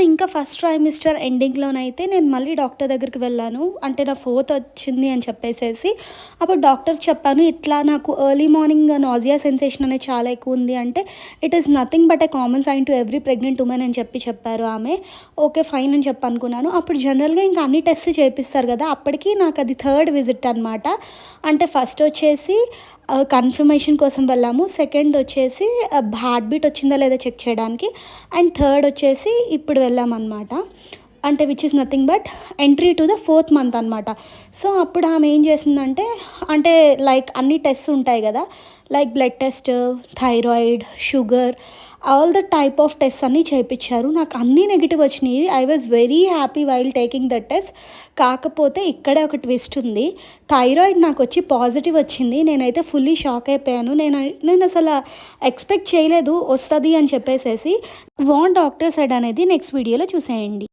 ఇంకా first trimester ఎండింగ్‌లోనైతే నేను మళ్ళీ డాక్టర్ దగ్గరికి వెళ్ళాను. అంటే నా ఫోర్త్ వచ్చింది అని చెప్పేసేసి. అప్పుడు డాక్టర్‌కి చెప్పాను, ఇట్లా నాకు ఎర్లీ మార్నింగ్ నాసియా సెన్సేషన్ అనేది చాలా ఎక్కువ ఉంది అంటే, it is nothing but a common sign to every pregnant women అని చెప్పారు ఆమె. ఓకే. ఫైన్ అని అనుకున్నాను. అప్పుడు జనరల్‌గా ఇంకా అన్ని టెస్ట్ చేపిస్తారు కదా! అప్పటికి నాకు అది థర్డ్ విజిట్ అనమాట. అంటే ఫస్ట్ వచ్చేసి కన్ఫర్మేషన్ కోసం వెళ్ళాము. సెకండ్ వచ్చేసి హార్ట్ బీట్ వచ్చిందా లేదా చెక్ చేయడానికి. అండ్ థర్డ్ వచ్చేసి ఇప్పుడు వెళ్ళామన్నమాట. అంటే which is nothing but entry to the fourth month అనమాట. సో, అప్పుడు ఆమె ఏం చేసిందంటే, అంటే లైక్ అన్ని టెస్ట్స్ ఉంటాయి కదా! Like blood test, thyroid, sugar, all the type of test అన్నీ చేపిచ్చారు. నాకు అన్నీ నెగెటివ్ వచ్చినాయి. I was very happy while taking that test. కాకపోతే ఇక్కడే ఒక ట్విస్ట్ ఉంది. థైరాయిడ్ నాకొచ్చి పాజిటివ్ వచ్చింది. నేనైతే ఫుల్లీ షాక్ అయిపోయాను. నేనసల ఎక్స్‌పెక్ట్ చేయలేదు వస్తది అని చెప్పేసేసి. వాట్ డాక్టర్ సెడ్ అనేది నెక్స్ట్ వీడియోలో చూసేయండి.